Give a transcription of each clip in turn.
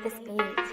the space.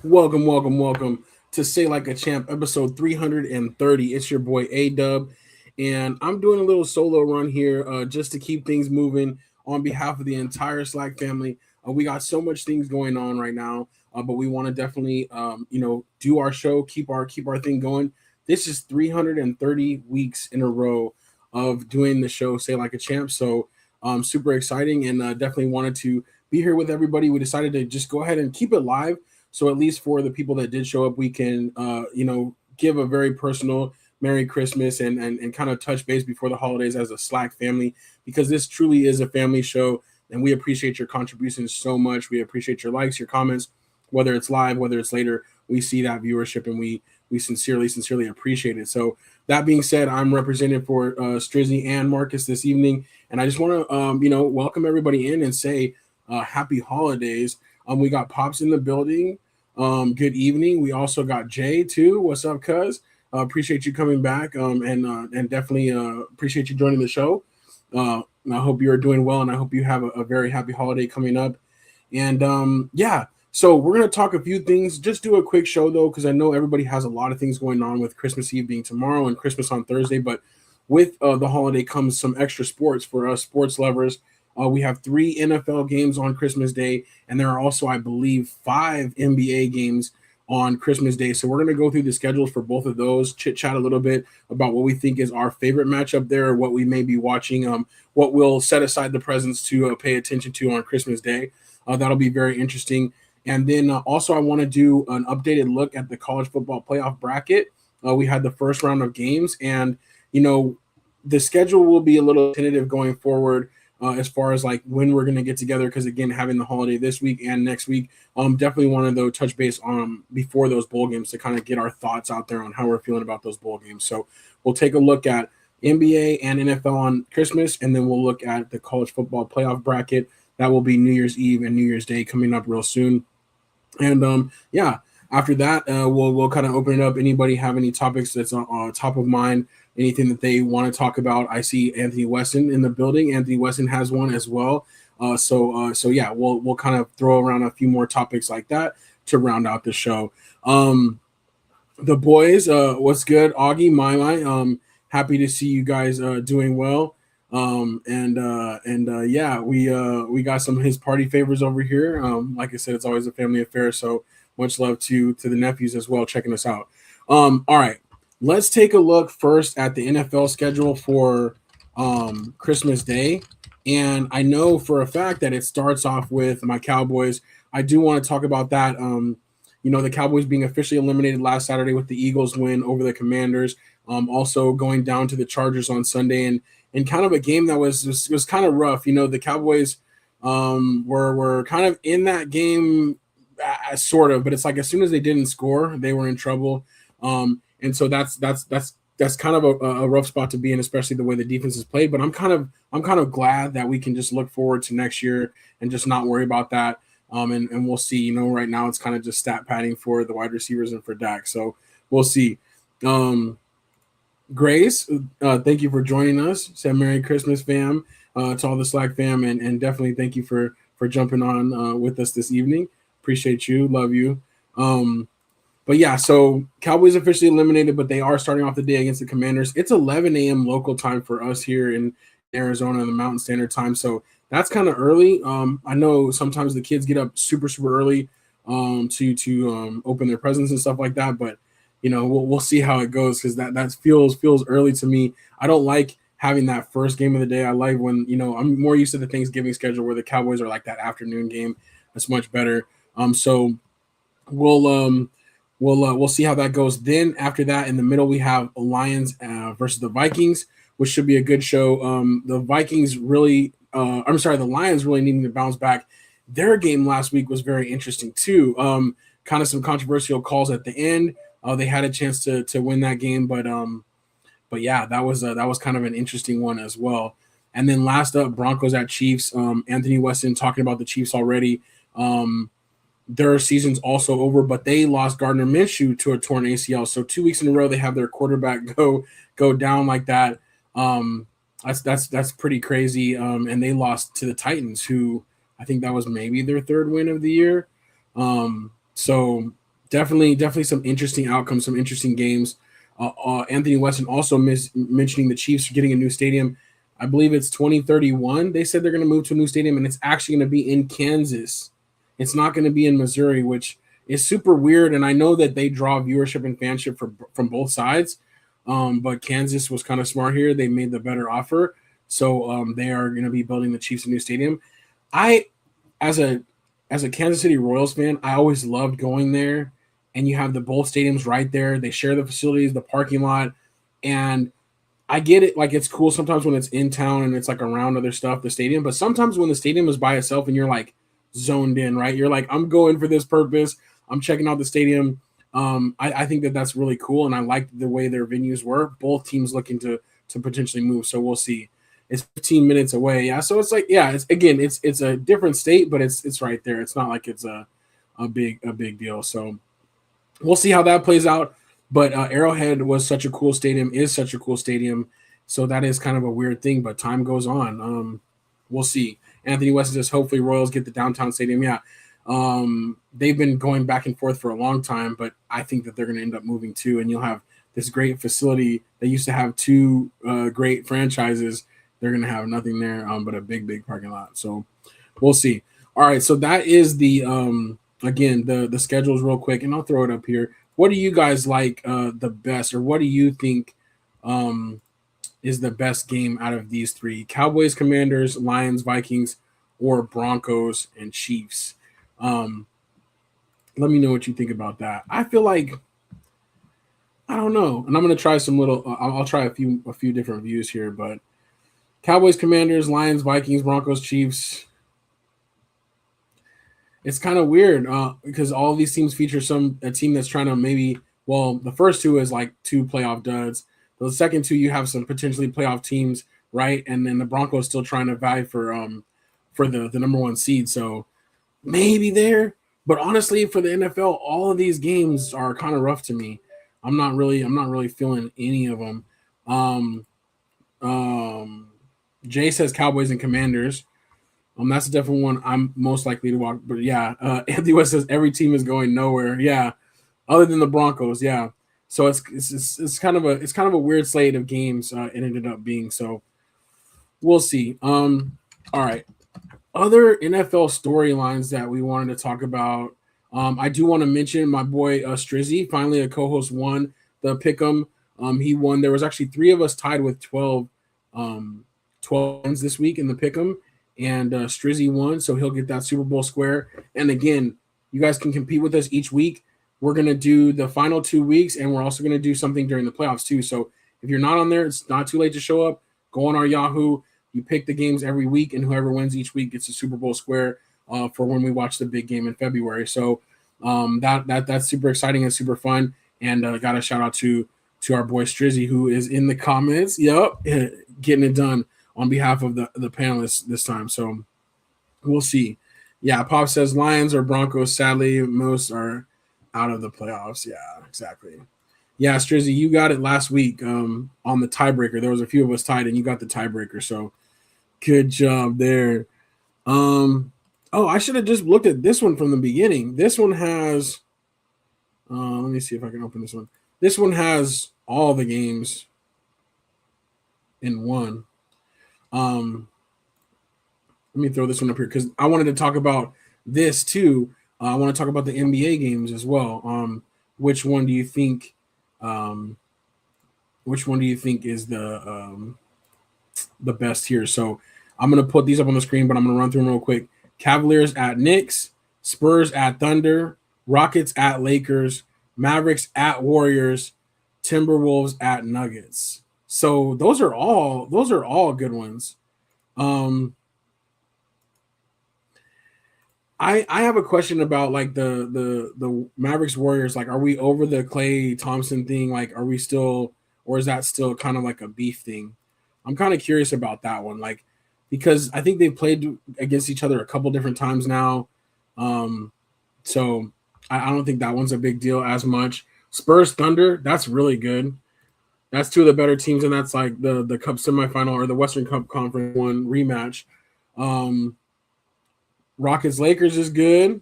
Welcome to Say Like a Champ, episode 330. It's your boy A Dub, and I'm doing a little solo run here just to keep things moving on behalf of the entire Slack family. We got so much things going on right now, but we want to definitely, do our show, keep our thing going. This is 330 weeks in a row of doing the show Say Like a Champ, so super exciting, and definitely wanted to be here with everybody. We decided to just go ahead and keep it live, so at least for the people that did show up, we can, give a very personal Merry Christmas and kind of touch base before the holidays as a Slack family, because this truly is a family show, and we appreciate your contributions so much. We appreciate your likes, your comments, whether it's live, whether it's later. We see that viewership, and we sincerely appreciate it. So that being said, I'm represented for Strizzy and Marcus this evening, and I just want to, welcome everybody in and say happy holidays. We got Pops in the building. Good evening. We also got Jay too. What's up, cuz? Appreciate you coming back. And definitely appreciate you joining the show. I hope you are doing well, and I hope you have a very happy holiday coming up. And so we're gonna talk a few things. Just do a quick show though, because I know everybody has a lot of things going on with Christmas Eve being tomorrow and Christmas on Thursday. But with the holiday comes some extra sports for us sports lovers. We have 3 NFL games on Christmas Day, and there are also, I believe, 5 NBA games on Christmas Day. So we're going to go through the schedules for both of those, chit-chat a little bit about what we think is our favorite matchup there, what we may be watching, what we'll set aside the presents to pay attention to on Christmas Day. That'll be very interesting. And then also I want to do an updated look at the college football playoff bracket. We had the first round of games, and, the schedule will be a little tentative going forward. As far as like when we're going to get together, because again, having the holiday this week and next week, definitely wanted to touch base on before those bowl games to kind of get our thoughts out there on how we're feeling about those bowl games. So we'll take a look at NBA and NFL on Christmas, and then we'll look at the college football playoff bracket. That will be New Year's Eve and New Year's Day coming up real soon. And after that, we'll kind of open it up. Anybody have any topics that's on top of mind? Anything that they want to talk about? I see Anthony Weston in the building. Anthony Weston has one as well. We'll kind of throw around a few more topics like that to round out the show. The boys, what's good? Augie, my, happy to see you guys doing well. We got some of his party favors over here. Like I said, it's always a family affair, so much love to the nephews as well checking us out. All right. Let's take a look first at the NFL schedule for Christmas Day. And I know for a fact that it starts off with my Cowboys. I do want to talk about that. The Cowboys being officially eliminated last Saturday with the Eagles win over the Commanders. Also going down to the Chargers on Sunday, and kind of a game that was kind of rough. The Cowboys were kind of in that game, sort of, but it's like as soon as they didn't score, they were in trouble. And so that's kind of a rough spot to be in, especially the way the defense is played. But I'm kind of glad that we can just look forward to next year and just not worry about that. And we'll see. Right now it's kind of just stat padding for the wide receivers and for Dak. So we'll see. Grace, thank you for joining us. Say Merry Christmas, fam, to all the Slack fam, and definitely thank you for jumping on with us this evening. Appreciate you. Love you. But yeah, so Cowboys officially eliminated, but they are starting off the day against the Commanders. It's 11 a.m. local time for us here in Arizona, the Mountain Standard Time. So that's kind of early. I know sometimes the kids get up super early to open their presents and stuff like that. But we'll see how it goes, because that feels early to me. I don't like having that first game of the day. I like when I'm more used to the Thanksgiving schedule where the Cowboys are like that afternoon game. That's much better. So we'll we'll see how that goes. Then after that, in the middle, we have Lions versus the Vikings, which should be a good show. The Vikings really, I'm sorry, the Lions really needing to bounce back. Their game last week was very interesting too. Kind of some controversial calls at the end. They had a chance to win that game, but yeah, that was kind of an interesting one as well. And then last up, Broncos at Chiefs. Anthony Weston talking about the Chiefs already. Their season's also over, but they lost Gardner Minshew to a torn ACL. So 2 weeks in a row they have their quarterback go down like that. That's pretty crazy. And they lost to the Titans, who I think that was maybe their third win of the year. So definitely some interesting outcomes, some interesting games. Anthony Weston also mentioning the Chiefs getting a new stadium. I believe it's 2031. They said they're going to move to a new stadium, and it's actually going to be in Kansas. It's not going to be in Missouri, which is super weird. And I know that they draw viewership and fanship from both sides. But Kansas was kind of smart here. They made the better offer. So they are going to be building the Chiefs a new stadium. I, as a Kansas City Royals fan, I always loved going there. And you have the both stadiums right there. They share the facilities, the parking lot. And I get it. Like, it's cool sometimes when it's in town and it's like around other stuff, the stadium. But sometimes when the stadium is by itself and you're like zoned in, right? You're like, I'm going for this purpose. I'm checking out the stadium. I think that that's really cool. And I like the way their venues were. Both teams looking to potentially move. So we'll see. It's 15 minutes away. Yeah. So it's like, yeah, it's a different state, but it's right there. It's not like it's a big deal. So we'll see how that plays out. But Arrowhead was such a cool stadium, is such a cool stadium. So that is kind of a weird thing, but time goes on. We'll see. Anthony West says, hopefully Royals get the downtown stadium. Yeah. They've been going back and forth for a long time, but I think that they're going to end up moving too. And you'll have this great facility that used to have two great franchises. They're going to have nothing there but a big parking lot. So we'll see. All right. So that is the again, the schedules real quick, and I'll throw it up here. What do you guys like the best, or what do you think is the best game out of these three? Cowboys, Commanders, Lions, Vikings, or Broncos and Chiefs? Let me know what you think about that. I feel like, I don't know, and I'm gonna try some little. I'll try a few different views here, but Cowboys, Commanders, Lions, Vikings, Broncos, Chiefs. It's kind of weird because all of these teams feature a team that's trying to maybe. Well, the first two is like two playoff duds. The second two, you have some potentially playoff teams, right? And then the Broncos still trying to vie for the number one seed. So maybe there, but honestly, for the NFL, all of these games are kind of rough to me. I'm not really feeling any of them. Jay says Cowboys and Commanders. That's a different one I'm most likely to walk. But yeah, Anthony West says every team is going nowhere. Yeah, other than the Broncos. Yeah, so it's kind of a weird slate of games. It ended up being, so we'll see. All right, other NFL storylines that we wanted to talk about. I do want to mention my boy Strizzy, finally a co-host, won the Pick'em. He won. There was actually 3 of us tied with 12 wins this week in the Pick'em. And Strizzy won, so he'll get that Super Bowl square. And again, you guys can compete with us each week. We're going to do the final 2 weeks, and we're also going to do something during the playoffs too. So if you're not on there, it's not too late to show up. Go on our Yahoo. You pick the games every week, and whoever wins each week gets a Super Bowl square for when we watch the big game in February. So that's super exciting and super fun. And got a shout out to our boy Strizzy, who is in the comments. Yep, getting it done on behalf of the panelists this time. So we'll see. Yeah, Pop says Lions or Broncos. Sadly, most are out of the playoffs. Yeah, exactly. Yeah, Strizzy, you got it last week on the tiebreaker. There was a few of us tied, and you got the tiebreaker. So good job there. I should have just looked at this one from the beginning. This one has let me see if I can open this one. This one has all the games in one. Let me throw this one up here because I wanted to talk about this too. I want to talk about the NBA games as well. Which one do you think? Which one do you think is the best here? So I'm gonna put these up on the screen, but I'm gonna run through them real quick. Cavaliers at Knicks, Spurs at Thunder, Rockets at Lakers, Mavericks at Warriors, Timberwolves at Nuggets. So those are all good ones. Um, I have a question about like the Mavericks Warriors. Like, are we over the Klay Thompson thing? Like, are we still, or is that still kind of like a beef thing? I'm kind of curious about that one. Like, because I think they've played against each other a couple different times now. Um, so I don't think that one's a big deal as much. Spurs Thunder, that's really good. That's two of the better teams, and that's like the Cup semifinal or the Western Cup Conference one rematch. Um, Rockets Lakers is good.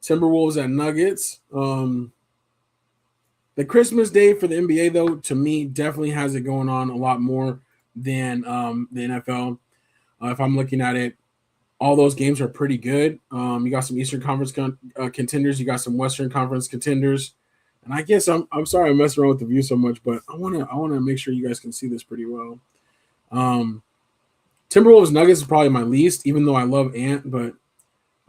Timberwolves at Nuggets. The Christmas Day for the NBA, though, to me, definitely has it going on a lot more than the NFL. If I'm looking at it, all those games are pretty good. You got some Eastern Conference contenders. You got some Western Conference contenders. And I guess I'm sorry I'm messing around with the view so much, but I wanna make sure you guys can see this pretty well. Um, Timberwolves Nuggets is probably my least, even though I love Ant, but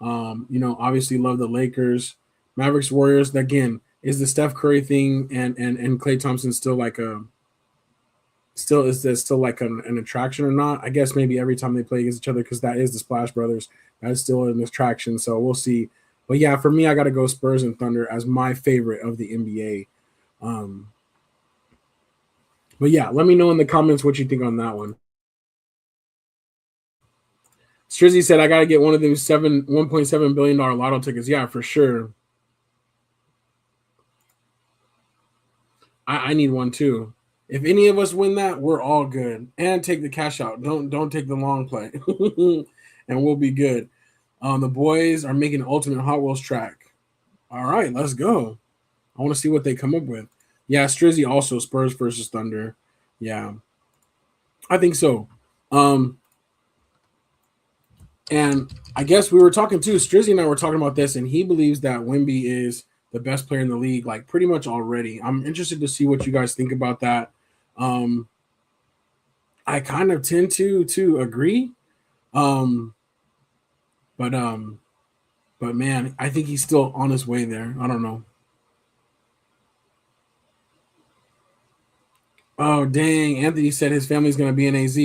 obviously love the Lakers. Mavericks Warriors, again, is the Steph Curry thing and Klay Thompson still like a still is there still like an attraction or not? I guess maybe every time they play against each other, because that is the Splash Brothers. That is still an attraction. So we'll see. But yeah, for me, I gotta go Spurs and Thunder as my favorite of the NBA. But yeah, let me know in the comments what you think on that one. Strizzy said I gotta get one of those $1.7 billion lotto tickets. Yeah, for sure. I need one too. If any of us win that, we're all good. And take the cash out. Don't take the long play, and we'll be good. The boys are making an ultimate Hot Wheels track. All right, let's go. I want to see what they come up with. Yeah, Strizzy also Spurs versus Thunder. Yeah, I think so. Um, and I guess we were talking too. Strizzy and I were talking about this, and he believes that Wemby is the best player in the league, like pretty much already. I'm interested to see what you guys think about that. Um, I kind of tend to agree. Um, but but man, I think he's still on his way there. I don't know. Oh dang, Anthony said his family's gonna be in AZ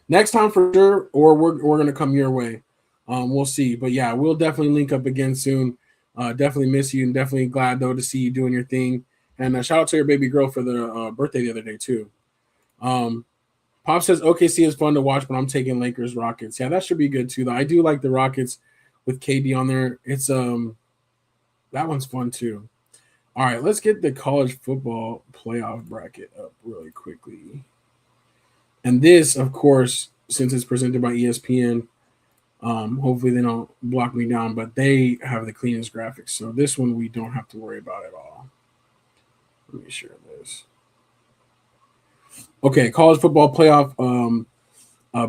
next time for sure, or we're gonna come your way. We'll see. But yeah, we'll definitely link up again soon. Definitely miss you, and definitely glad though to see you doing your thing. And shout out to your baby girl for the birthday the other day too. Um, Pop says OKC is fun to watch, but I'm taking Lakers Rockets. Yeah, that should be good too. Though I do like the Rockets with KD on there. It's that one's fun too. All right, let's get the college football playoff bracket up really quickly. And this, of course, since it's presented by ESPN, hopefully they don't block me down, but they have the cleanest graphics. So this one we don't have to worry about at all. Let me share this. Okay, college football playoff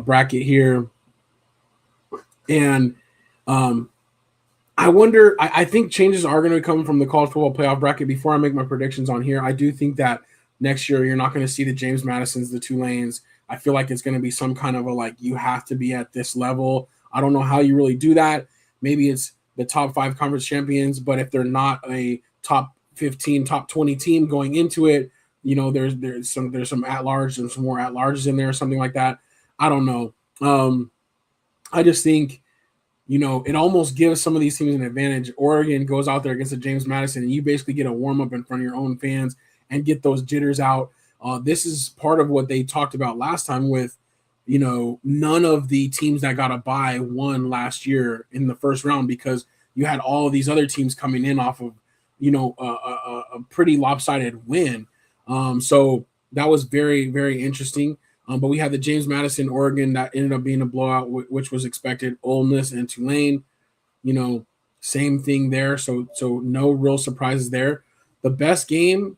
bracket here. And I wonder, I think changes are going to come from the college football playoff bracket. Before I make my predictions on here, I do think that next year you're not going to see the James Madisons, the Tulanes. I feel like it's going to be some kind of a like, you have to be at this level. I don't know how you really do that. Maybe it's the top 5 conference champions, but if they're not a top 15, top 20 team going into it, there's some at large and some more at larges in there or something like that. I don't know. I just think it almost gives some of these teams an advantage. Oregon goes out there against the James Madison, and you basically get a warm up in front of your own fans and get those jitters out. This is part of what they talked about last time with, none of the teams that got a bye won last year in the first round because you had all of these other teams coming in off of, a pretty lopsided win. So that was very, very interesting. But we had the James Madison, Oregon, that ended up being a blowout, which was expected. Ole Miss and Tulane, same thing there. So no real surprises there. The best game,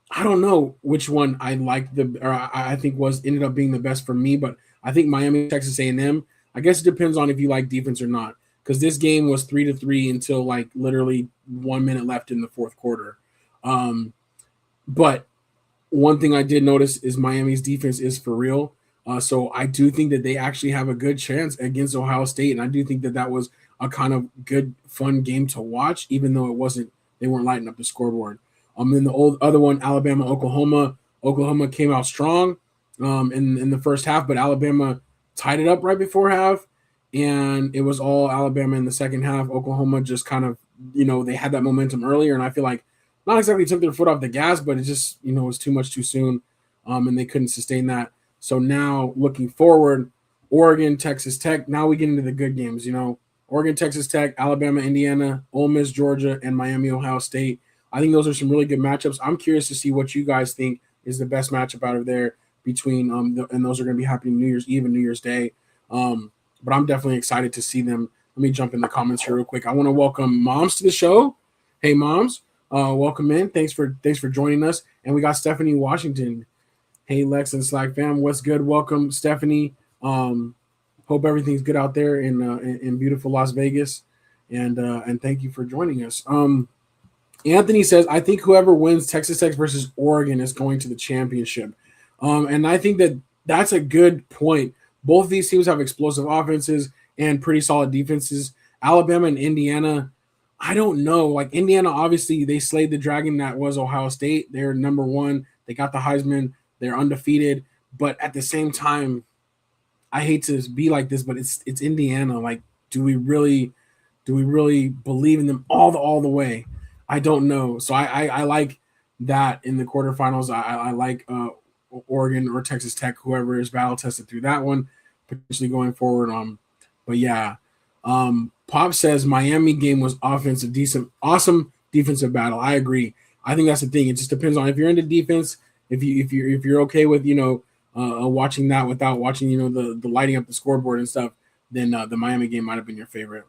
I don't know which one I liked I think ended up being the best for me, but I think Miami, Texas A&M. I guess it depends on if you like defense or not, because this game was 3-3 until like literally 1 minute left in the fourth quarter. But one thing I did notice is Miami's defense is for real. So I do think that they actually have a good chance against Ohio State, and I do think that was a kind of good, fun game to watch, even though they weren't lighting up the scoreboard. Then the other one, Alabama, Oklahoma. Oklahoma came out strong in the first half, but Alabama tied it up right before half, and it was all Alabama in the second half. Oklahoma just kind of, they had that momentum earlier, and I feel like not exactly took their foot off the gas, but it just, was too much too soon, and they couldn't sustain that. So now looking forward, Oregon, Texas Tech. Now we get into the good games. Oregon, Texas Tech, Alabama, Indiana, Ole Miss, Georgia, and Miami, Ohio State. I think those are some really good matchups. I'm curious to see what you guys think is the best matchup out of there between and those are going to be happening New Year's Eve and New Year's Day. But I'm definitely excited to see them. Let me jump in the comments here real quick. I want to welcome Moms to the show. Hey, Moms, welcome in. Thanks for joining us. And we got Stephanie Washington. Hey, Lex and Slack fam, what's good? Welcome, Stephanie. Hope everything's good out there in beautiful Las Vegas, and thank you for joining us. Anthony says, I think whoever wins Texas Tech versus Oregon is going to the championship. And I think that's a good point. Both of these teams have explosive offenses and pretty solid defenses. Alabama and Indiana, I don't know. Like Indiana, obviously, they slayed the dragon that was Ohio State. They're number one. They got the Heisman. They're undefeated. But at the same time, I hate to be like this, but it's Indiana. Like, do we really believe in them all the way? I don't know. So I like that in the quarterfinals. I like Oregon or Texas Tech, whoever is battle tested through that one, potentially going forward. But yeah, Pop says Miami game was awesome defensive battle. I agree. I think that's the thing. It just depends on if you're into defense. If you're okay with watching that without watching the lighting up the scoreboard and stuff, then the Miami game might have been your favorite.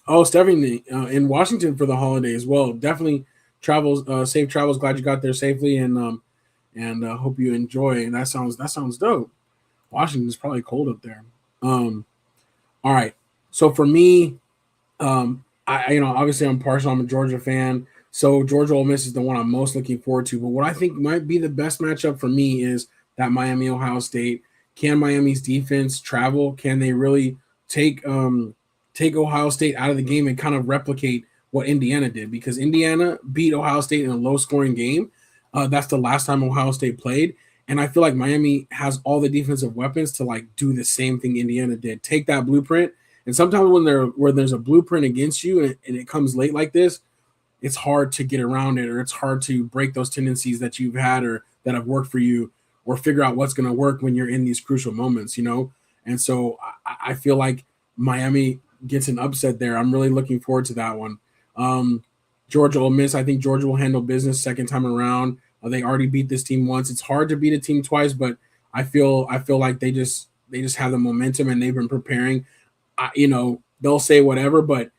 Oh, Stephanie in Washington for the holiday as well. Definitely safe travels. Glad you got there safely, and hope you enjoy. And that sounds dope. Washington's probably cold up there. All right. So for me, obviously I'm partial. I'm a Georgia fan, so Georgia Ole Miss is the one I'm most looking forward to. But what I think might be the best matchup for me is that Miami Ohio State. Can Miami's defense travel? Can they really take Ohio State out of the game and kind of replicate what Indiana did? Because Indiana beat Ohio State in a low-scoring game. That's the last time Ohio State played. And I feel like Miami has all the defensive weapons to like do the same thing Indiana did. Take that blueprint. And sometimes when there's a blueprint against you and it comes late like this, it's hard to get around it, or it's hard to break those tendencies that you've had or that have worked for you, or figure out what's going to work when you're in these crucial moments, And so I feel like Miami gets an upset there. I'm really looking forward to that one. Georgia Ole Miss, I think Georgia will handle business second time around. They already beat this team once. It's hard to beat a team twice, but I feel like they just have the momentum and they've been preparing. They'll say whatever, but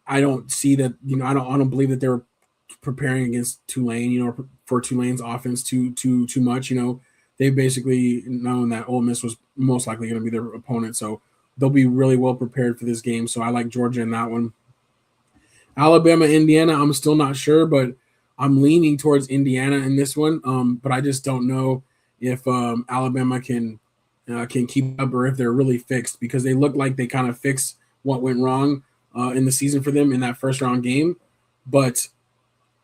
I don't see that. I don't believe that they were preparing against Tulane. For Tulane's offense too much. They basically known that Ole Miss was most likely going to be their opponent, so they'll be really well prepared for this game. So I like Georgia in that one. Alabama, Indiana, I'm still not sure, but I'm leaning towards Indiana in this one. But I just don't know if Alabama can keep up or if they're really fixed, because they look like they kind of fixed what went wrong in the season for them in that first round game. But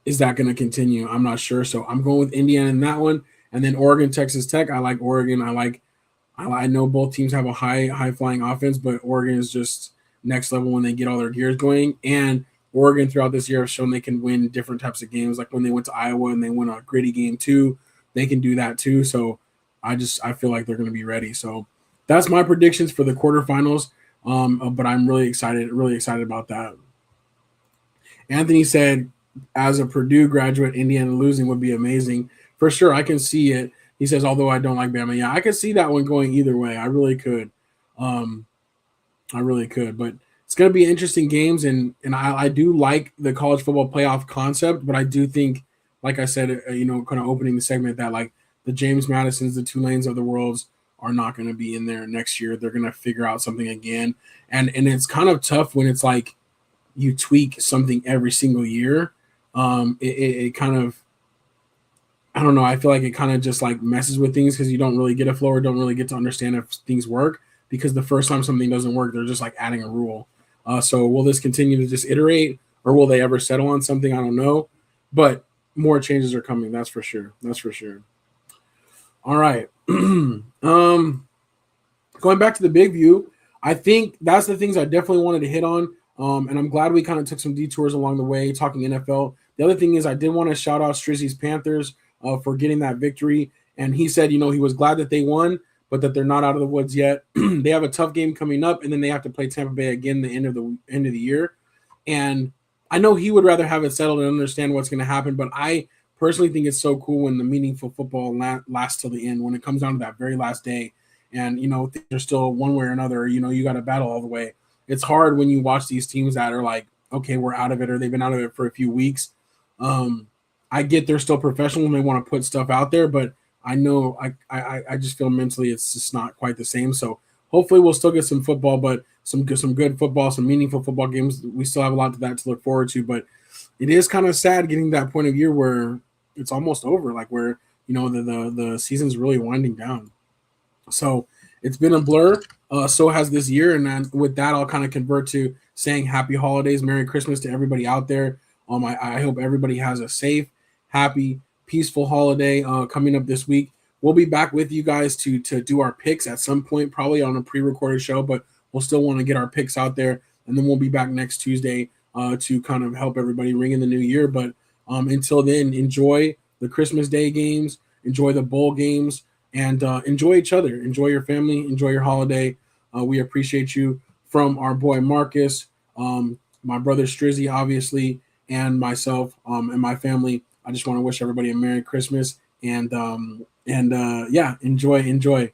is that going to continue? I'm not sure. So I'm going with Indiana in that one. And then Oregon, Texas Tech. I like Oregon. I know both teams have a high flying offense, but Oregon is just next level when they get all their gears going. And Oregon throughout this year have shown they can win different types of games. Like when they went to Iowa and they won a gritty game too, they can do that too. So I feel like they're going to be ready. So that's my predictions for the quarterfinals. But I'm really excited about that. Anthony said, as a Purdue graduate, Indiana losing would be amazing. For sure, I can see it. He says, although I don't like Bama. Yeah, I could see that one going either way. I really could. But it's going to be interesting games, and I do like the college football playoff concept, but I do think, like I said, kind of opening the segment, that like the James Madisons, the Tulanes of the worlds are not going to be in there next year. They're going to figure out something again, and it's kind of tough when it's like you tweak something every single year. It kind of, I don't know. I feel like it kind of just like messes with things because you don't really get a flow or don't really get to understand if things work, because the first time something doesn't work, they're just like adding a rule. So will this continue to just iterate, or will they ever settle on something? I don't know, but more changes are coming. That's for sure. That's for sure. All right. Going back to the big view, I think that's the things I definitely wanted to hit on. And I'm glad we kind of took some detours along the way talking NFL. The other thing is I did want to shout out Strizzy's Panthers for getting that victory. And he said, he was glad that they won, but that they're not out of the woods yet. They have a tough game coming up, and then they have to play Tampa Bay again the end of the year. And I know he would rather have it settled and understand what's going to happen, but I personally think it's so cool when the meaningful football lasts till the end, when it comes down to that very last day, and things are still one way or another. You got to battle all the way. It's hard when you watch these teams that are like, okay, we're out of it, or they've been out of it for a few weeks. I get they're still professional and they want to put stuff out there, but I know I just feel mentally it's just not quite the same. So hopefully we'll still get some football, but some good football, some meaningful football games. We still have a lot of that to look forward to, but it is kind of sad getting to that point of year where it's almost over, like where the season's really winding down. So it's been a blur. So has this year, and then with that, I'll kind of convert to saying Happy Holidays, Merry Christmas to everybody out there. I hope everybody has a safe, happy, peaceful holiday coming up this week. We'll be back with you guys to do our picks at some point, probably on a pre-recorded show, but we'll still want to get our picks out there, and then we'll be back next Tuesday to kind of help everybody ring in the new year. But until then, enjoy the Christmas Day games, enjoy the bowl games, and enjoy each other. Enjoy your family. Enjoy your holiday. We appreciate you. From our boy Marcus, my brother Strizzy, obviously, and myself and my family. I just want to wish everybody a Merry Christmas and yeah, enjoy.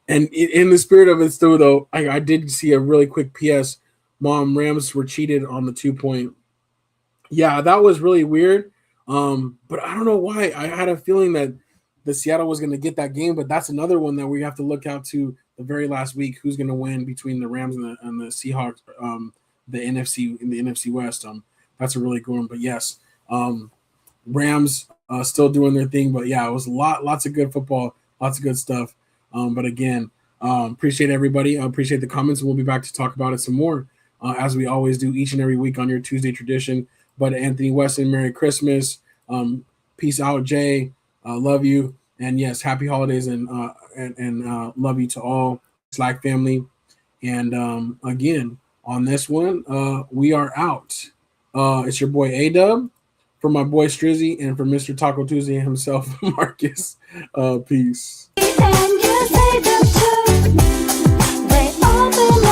And in the spirit of it, still though, I did see a really quick PS. Mom, Rams were cheated on the 2 point. Yeah, that was really weird. But I don't know why. I had a feeling that the Seattle was going to get that game, but that's another one that we have to look out to the very last week. Who's going to win between the Rams and the Seahawks? The NFC West. That's a really good one. But yes, Rams still doing their thing. But yeah, it was lots of good football, lots of good stuff. But again, appreciate everybody. I appreciate the comments, and we'll be back to talk about it some more as we always do each and every week on your Tuesday tradition. But Anthony Weston, Merry Christmas. Peace out, Jay. Love you. And yes, happy holidays and love you to all Slack family. And again, on this one, we are out. It's your boy A-Dub, for my boy Strizzy, and for Mr. Taco Tuesday himself, Marcus. Peace.